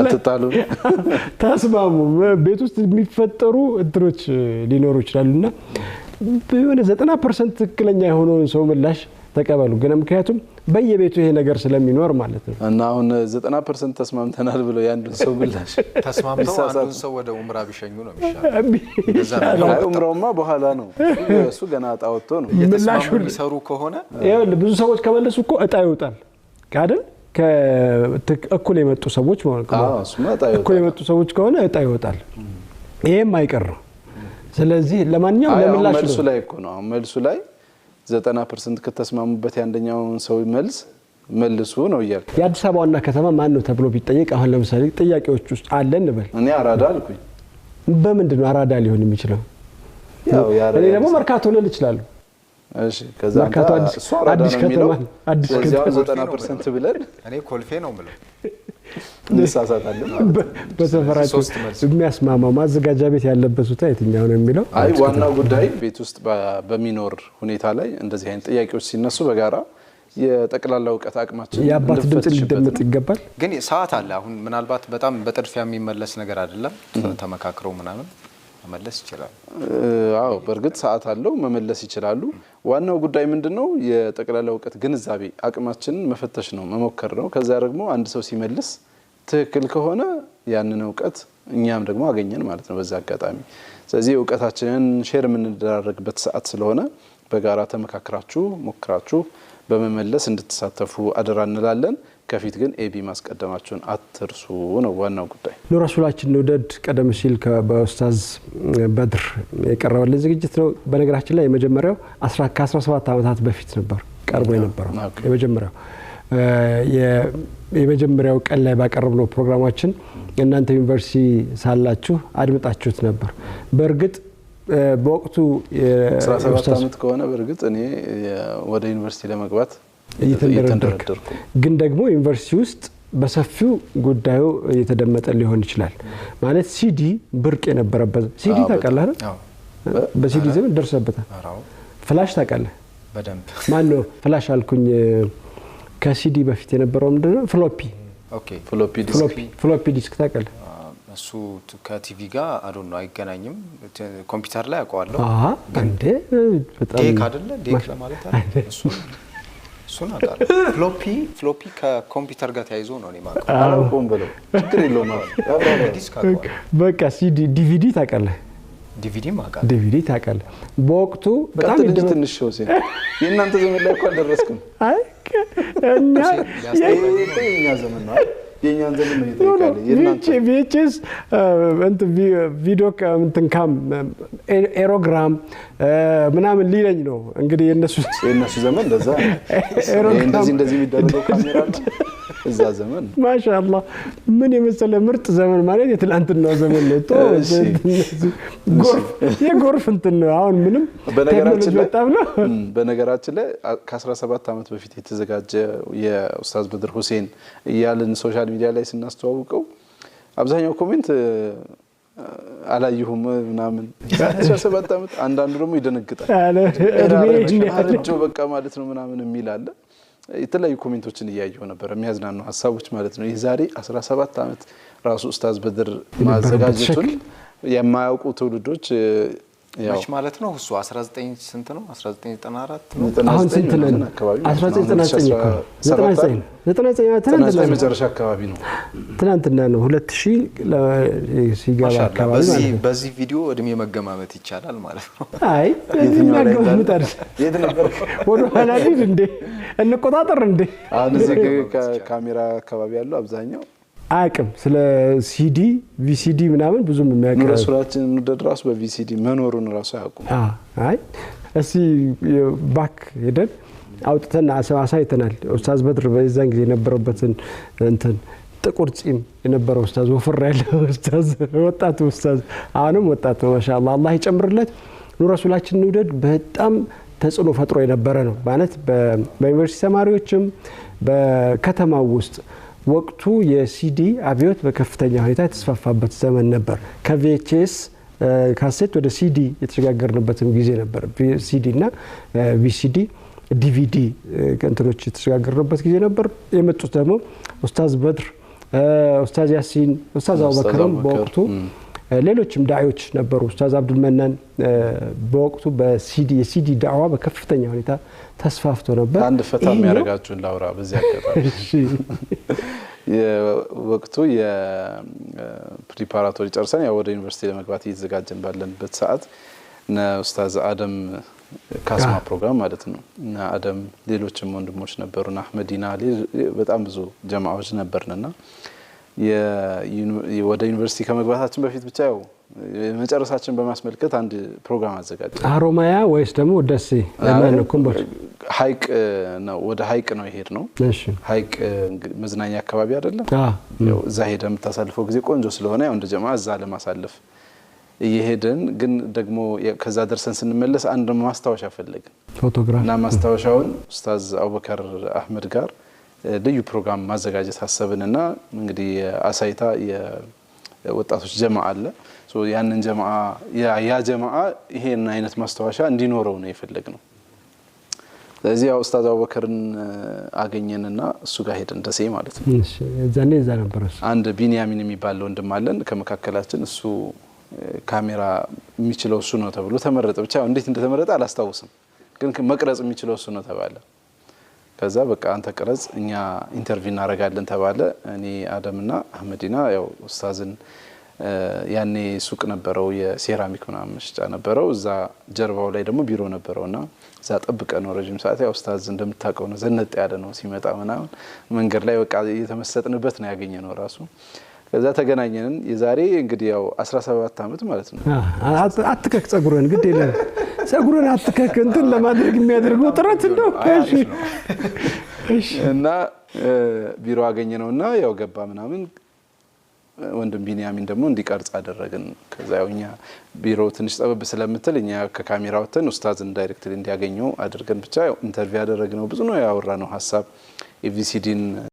አትጣሉ ታስማሙ ቤት ውስጥ የሚፈጠሩ እንትሮች ሊኖሩ ይችላሉና በሆነ 90% ትክክለኛ የሆነውን ሰው ምላሽ ተቀበሉ ግን ምክንያቱም በየቤቱ ይሄ ነገር ስለሚኖር ማለት ነው እና አሁን 90% ተስማምተናል ብለው ያንዱን ሰው ምላሽ ተስማምተው አንዱን ሰው ወደ ኡምራ ቢሸኙ ነው የሚሻለው ኡምራውማ በኋላ ነው እሱ ገና አጣውቶ ነው ምላሹ ሊሰሩ ከሆነ ይኸውልህ ብዙ ሰዎች ከመለሱ እኮ እጣ ይወጣል አይደል ከእኩል የመጡ ሰዎች ማለት ነው እኩል የመጡ ሰዎች ከሆነ እጣ ይወጣል ይሄም አይቀር ነው ስለዚህ ለማንኛውም ለምላሹ መልሱ ላይ እኮ ነው መልሱ ላይ 90% ከተስማሙበት ያንደኛውን ሰው መልሱ ነው ይያል የአዲስ አበባ ዋና ከተማ ማን ነው ተብሎ ቢጠየቅ አሁን ለምሳሌ ጥያቄዎች ውስጥ አለ እንበል እኔ አራዳ አልኩኝ በምንድን ነው አራዳ ሊሆን የሚችለው ያው እኔ ደግሞ መርካቶ ልል ይችላል እሺ ከዛ አዲስ ከተማ አዲስ ከተማ 90% ብለን እኔ ኮልፌ ነው ማለት እንሳሳታለን በሰፈራቸው የሚያስማማው ማዘጋጃ ቤት ያለበት ቦታ የትኛው ነው የሚለው አይ ዋናው ጉዳይ ቤት ውስጥ በሚኖር ሁኔታ ላይ እንደዚህ አይነት ጥያቄዎች ሲነሱ በጋራ የጠቅላላ ዕውቀት አቅማችን ያባት ድምጽ ሊደመጥ ይገባል ግን ሰዓት አለ አሁን ምናልባት በጣም በጥድፊያ የሚመለስ ነገር አይደለም ተመካክረው ምናምን መመለስ ይችላል አዎ በርግጥ ሰዓት አለው መመለስ ይችላሉ ዋናው ጉዳይ ምንድነው የጠቅላላ ዕውቀት ግንዛቤ አቅማችንን መፈተሽ ነው መሞከር ነው ከዛ ደግሞ አንድ ሰው ሲመልስ ትክክል ከሆነ ያንን ዕውቀት እኛም ደግሞ አገኘን ማለት ነው በዛ አጋጣሚ ስለዚህ ዕውቀታችንን ሼር የምንደራረግበት ሰዓት ስለሆነ በጋራ ተመካክራችሁ ሞክራችሁ በመመለስ እንድትሳተፉ አደራ እንላለን ከፊት ግን ኤቢ ማስቀደማችሁን አትርሱ ነው ዋናው ጉዳይ ኑረሱላችን ንውደድ ቀደም ሲል በኡስታዝ በድር የቀረበልን ዝግጅት ነው በነገራችን ላይ የመጀመሪያው 17 ዓመታት በፊት ነበር ቀርቦ የነበረው የመጀመሪያው ቀን ላይ ባቀረብነው ፕሮግራማችን እናንተ ዩኒቨርሲቲ ሳላችሁ አድምጣችሁት ነበር በርግጥ በወቅቱ 17 ዓመት ከሆነ በርግጥ እኔ ወደ ዩኒቨርሲቲ ለመግባት እየተደረደርኩ ግን ደግሞ ዩኒቨርሲቲ ውስጥ በሰፊው ጉዳዩ እየተደመጠ ሊሆን ይችላል ማለት ሲዲ ብርቅ የነበረበት ሲዲ ታውቃለህ አይደል በሲዲ ዘመን ደርሰበታል ፍላሽ ታውቃለህ በደንብ ማን ነው ፍላሽ አልኩኝ ከሲዲ በፊት የነበረው ምንድነው ፍሎፒ ዲስክ ታውቃለህ እሱ ከቲቪ ጋር አዶን ነው አይገናኝም ኮምፒውተር ላይ አውቀዋለሁ እንዴ በጣም ዴክ አይደለ ዴክ ለማለት አይደል እሱን አውቃለሁ ፍሎፒ ከኮምፒውተር ጋር ተያይዞ ነው እኔ ማውቀው አላውቀውም ብለው ችግር የለውም ዲስክ አውቀዋለሁ በቃ ሲዲ ዲቪዲ ታውቃለህ ዲቪዲ ታውቃለህ በወቅቱ በጣም ትንሽ ሾው ሲል የእናንተ ዘመን ላይ እኮ አልደረስኩም አይ የኛ ዘመን ነው የኛን ዘመን ነው ይተካል የናንተ VHS እንት ቪዲዮ እንትን ኤሮግራም ምናምን ሊለኝ ነው እንግዲህ የነሱ ዘመን እንደዛ እንደዚህ የሚደረገው ካሜራ እዛ ዘመን ማሻአላህ ምን የመሰለ ምርጥ ዘመን ማለት የትላንትናው ዘመን ነው የጎርፍ እንትን ነው አሁን ምንም በነገራችን ላይ ከ17 ዓመት በፊት የተዘጋጀ የኡስታዝ በድር ሁሴን ያለን ሶሻል ሚዲያ ላይ ስናስተዋውቀው አብዛኛው ኮሜንት አላየሁም ምናምን 17 ዓመት አንዳንዱ ደግሞ ይደነግጣል አረጀው በቃ ማለት ነው ምናምን የሚል አለ የተለያዩ ኮሜንቶችን እያየሁ ነበር የሚያዝናኑ ሐሳቦች ማለት ነው የዛሬ 17 ዓመት ራሱ ኡስታዝ በድር ማዘጋጀቱን የማያውቁ ትውልዶች ያው ማለት ነው እሱ 19 ስንት ነው 1994 አሁን ስንት ነው 1999 መጨረሻ አካባቢ ነው ትናንትና ነው 2000 ሲገባ አካባቢ በዚህ ቪዲዮ እድሜ መገማመት ይቻላል ማለት ነው አይ የት ነበር ወደ ኋላ ሊድ እንዴ እንቆጣጠር እንዴ አሁን እዚህ ካሜራ አካባቢ ያለው አብዛኛው አቅም ስለ ሲዲ ቪሲዲ ምናምን ብዙም የሚያቀርብ ኑረሱላችን እንደድራስ በቪሲዲ መኖሩን ራሱ ያውቁ አይ እሺ ባክ ሄደን አውጥተን አሳይተናል ኡስታዝ በድር በዛን ጊዜ የነበረበትን እንትን ጥቁር ጺም የነበረው ኡስታዝ ወፍር ያለው ኡስታዝ ወጣት ኡስታዝ አሁንም ወጣት ነው ማሻአላህ አላህ ይጨምርለት ኑረሱላችን ንውደድ በጣም ተጽዕኖ ፈጥሮ የነበረ ነው ማለት በዩኒቨርሲቲ ተማሪዎችም በከተማው ውስጥ ወቅቱ የሲዲ አብዮት በከፍተኛ ሁኔታ የተስፋፋበት ዘመን ነበር ከቪኤችኤስ ካሴት ወደ ሲዲ የተሸጋገርንበትም ጊዜ ነበር ሲዲ እና ቪሲዲ ዲቪዲ እንትኖች የተሸጋገርንበት ጊዜ ነበር የመጡት ደግሞ ኡስታዝ በድር ኡስታዝ ያሲን ኡስታዝ አቡበከርም በወቅቱ ሌሎችም ዳዒዎች ነበሩ ኡስታዝ አብዱል መናን በወቅቱ የሲዲ ዳዕዋ በከፍተኛ ሁኔታ ተስፋፍቶ ነበር አንድ ፈታ የሚያረጋችሁን ላውራ በዚህ አጋጣሚ የወቅቱ የፕሪፓራቶሪ ጨርሰን ያው ወደ ዩኒቨርሲቲ ለመግባት እየተዘጋጀን ባለንበት ሰዓት ኡስታዝ አደም ካስማ ፕሮግራም ማለት ነው እና አደም ሌሎችም ወንድሞች ነበሩና አህመዲና በጣም ብዙ ጀማዓዎች ነበርንና ወደ ዩኒቨርሲቲ ከመግባታችን በፊት ብቻ ያው መጨረሳችን በማስመልከት አንድ ፕሮግራም አዘጋጀ አሮማያ ወይስ ደግሞ ደሴ ለማን ኮምቦል ሀይቅ ነው ወደ ሀይቅ ነው ይሄድ ነው እሺ ሀይቅ መዝናኛ አካባቢ አይደለም ያው እዛ ሄደን የምታሳልፈው ጊዜ ቆንጆ ስለሆነ ያው እንደ ጀማዓ እዛ ለማሳለፍ እየሄድን ግን ደግሞ ከዛ ደርሰን ስንመለስ አንድ ማስታወሻ ፈለግን ፎቶግራፍ እና ማስታወሻውን ኡስታዝ አቡበከር አህመድ ጋር ልዩ ፕሮግራም ማዘጋጀት ሐሰብንና እንግዲህ አሳይታ የወጣቶች ጀማዓ አለ ያንን ጀማዓ ያ ጀማዓ ይሄን አይነት ማስታወሻ እንዲኖረው ነው የፈለግነው ስለዚህ ያው ኡስታዝ አቡበከርን አገኘንና እሱ ጋር ሄደን ደሴ ማለት ነው እሺ እዛኔ እዛ ነበር አንድ ቢንያሚን የሚባል ወንድም አለን ከመካከላችን እሱ ካሜራ የሚችለው እሱ ነው ተብሎ ተመረጠ ብቻ እንዴት እንደተመረጠ አላስታውስም ግን መቅረጽ የሚችለው እሱ ነው ተባለ ከዛ በቃ አንተ ቀረጽ እኛ ኢንተርቪው እናረጋለን ተባለ እኔ አደምና አህመዲና ያው ኡስታዝን ያኔ ሱቅ ነበረው የሴራሚክ ምናምን መሽጫ ነበረው እዛ ጀርባው ላይ ደግሞ ቢሮ ነበረውና እዛ ጠብቀን ነው ረጅም ሰዓት ያው ኡስታዝ እንደምታውቀው ነው ዘነጥ ያለ ነው ሲመጣ ምናምን መንገድ ላይ በቃ እየተመሰጥንበት ነው ያገኘነው ራሱ ከዛ ተገናኘን የዛሬ እንግዲህ ያው 17 አመት ማለት ነው አትከክ ጸጉረን ግድ የለም ጸጉረን አትከክ እንትን ለማድረግ የሚያደርገው ጥረት እንደው እሺ እና ቢሮ አገኘነውና ያው ገባ ምናምን ወንድም ቢንያሚን ደግሞ እንዲቀርጽ አደረግን ከዛ ያው እኛ ቢሮ ትንሽ ጠበብ ስለምትል እኛ ከካሜራው ወጥተን ኡስታዝን ዳይሬክትሊ እንዲያገኘው አድርገን ብቻ ያው ኢንተርቪው ያደረግነው ብዙ ነው ያወራነው ሐሳብ ኤቪሲዲን